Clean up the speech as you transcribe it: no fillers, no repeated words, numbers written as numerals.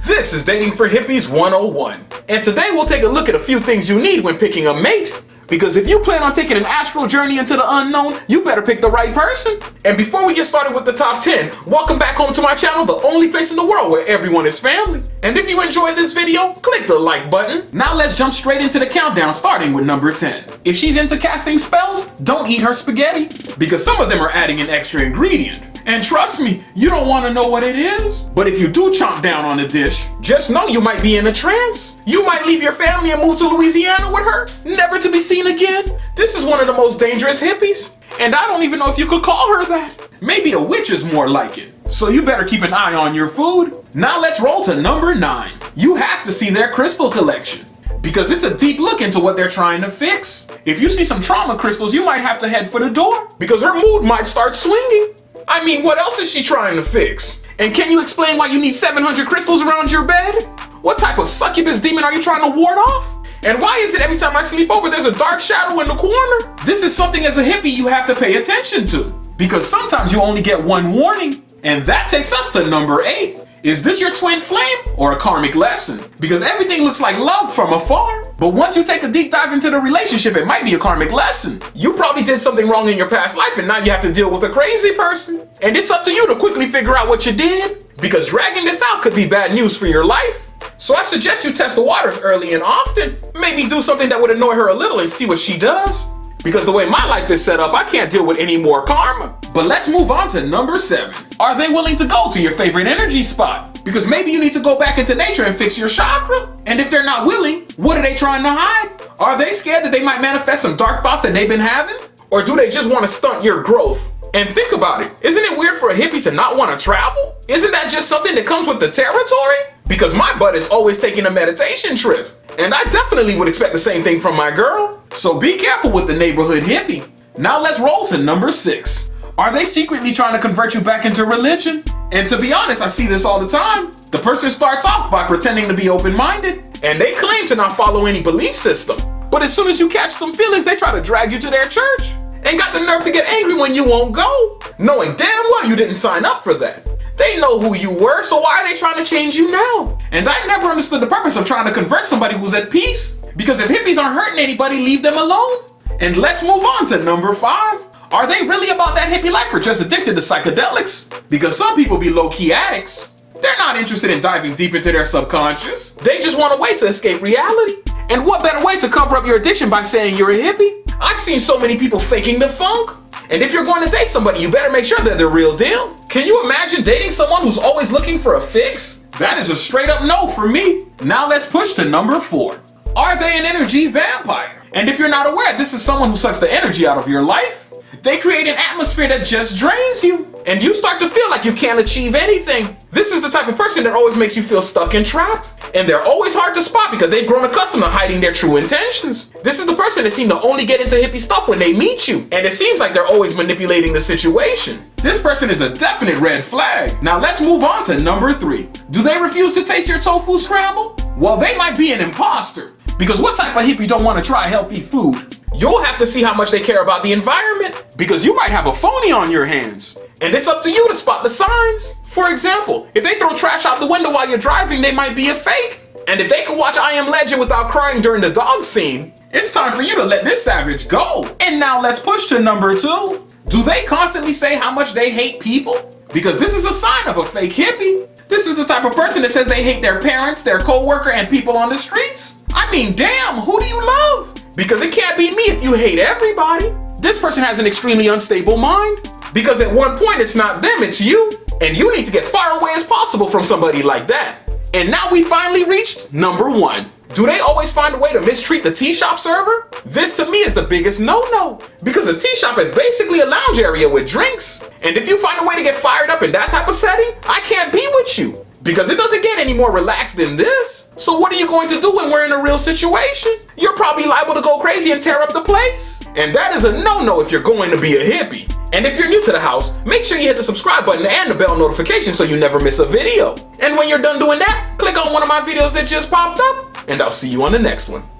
This is Dating for Hippies 101. And today we'll take a look at a few things you need when picking a mate. Because if you plan on taking an astral journey into the unknown, you better pick the right person. And before we get started with the top 10, welcome back home to my channel, the only place in the world where everyone is family. And if you enjoyed this video, click the like button. Now let's jump straight into the countdown, starting with number 10. If she's into casting spells, don't eat her spaghetti, because some of them are adding an extra ingredient. And trust me, you don't want to know what it is. But if you do chomp down on a dish, just know you might be in a trance. You might leave your family and move to Louisiana with her, never to be seen again. This is one of the most dangerous hippies. And I don't even know if you could call her that. Maybe a witch is more like it. So you better keep an eye on your food. Now let's roll to number 9. You have to see their crystal collection, because it's a deep look into what they're trying to fix. If you see some trauma crystals, you might have to head for the door, because her mood might start swinging. I mean, what else is she trying to fix? And can you explain why you need 700 crystals around your bed? What type of succubus demon are you trying to ward off? And why is it every time I sleep over there's a dark shadow in the corner? This is something as a hippie you have to pay attention to, because sometimes you only get one warning. And that takes us to number 8. Is this your twin flame or a karmic lesson? Because everything looks like love from afar, but once you take a deep dive into the relationship, it might be a karmic lesson. You probably did something wrong in your past life and now you have to deal with a crazy person. And it's up to you to quickly figure out what you did, because dragging this out could be bad news for your life. So I suggest you test the waters early and often. Maybe do something that would annoy her a little and see what she does. Because the way my life is set up, I can't deal with any more karma. But let's move on to number 7. Are they willing to go to your favorite energy spot? Because maybe you need to go back into nature and fix your chakra. And if they're not willing, what are they trying to hide? Are they scared that they might manifest some dark thoughts that they've been having? Or do they just want to stunt your growth? And think about it, isn't it weird for a hippie to not want to travel? Isn't that just something that comes with the territory? Because my butt is always taking a meditation trip. And I definitely would expect the same thing from my girl. So be careful with the neighborhood hippie. Now let's roll to number 6. Are they secretly trying to convert you back into religion? And to be honest, I see this all the time. The person starts off by pretending to be open-minded, and they claim to not follow any belief system. But as soon as you catch some feelings, they try to drag you to their church. And got the nerve to get angry when you won't go, knowing damn well you didn't sign up for that. They know who you were, so why are they trying to change you now? And I never understood the purpose of trying to convert somebody who's at peace. Because if hippies aren't hurting anybody, leave them alone. And let's move on to number 5. Are they really about that hippie life or just addicted to psychedelics? Because some people be low-key addicts. They're not interested in diving deep into their subconscious. They just want a way to escape reality. And what better way to cover up your addiction by saying you're a hippie? I've seen so many people faking the funk. And if you're going to date somebody, you better make sure they're the real deal. Can you imagine dating someone who's always looking for a fix? That is a straight up no for me. Now let's push to number 4. Are they an energy vampire? And if you're not aware, this is someone who sucks the energy out of your life. They create an atmosphere that just drains you, and you start to feel like you can't achieve anything. This is the type of person that always makes you feel stuck and trapped. And they're always hard to spot because they've grown accustomed to hiding their true intentions. This is the person that seems to only get into hippie stuff when they meet you, and it seems like they're always manipulating the situation. This person is a definite red flag. Now let's move on to number 3. Do they refuse to taste your tofu scramble? Well, they might be an imposter. Because what type of hippie don't want to try healthy food? You'll have to see how much they care about the environment, because you might have a phony on your hands. And it's up to you to spot the signs. For example, if they throw trash out the window while you're driving, they might be a fake. And if they can watch I Am Legend without crying during the dog scene, it's time for you to let this savage go. And now let's push to number 2. Do they constantly say how much they hate people? Because this is a sign of a fake hippie. This is the type of person that says they hate their parents, their co-worker, and people on the streets. I mean, damn, who do you love? Because it can't be me if you hate everybody. This person has an extremely unstable mind. Because at one point it's not them, it's you. And you need to get far away as possible from somebody like that. And now we finally reached number 1. Do they always find a way to mistreat the tea shop server? This to me is the biggest no-no. Because a tea shop is basically a lounge area with drinks. And if you find a way to get fired up in that type of setting, I can't be with you. Because it doesn't get any more relaxed than this. So what are you going to do when we're in a real situation? You're probably liable to go crazy and tear up the place. And that is a no-no if you're going to be a hippie. And if you're new to the house, make sure you hit the subscribe button and the bell notification so you never miss a video. And when you're done doing that, click on one of my videos that just popped up, and I'll see you on the next one.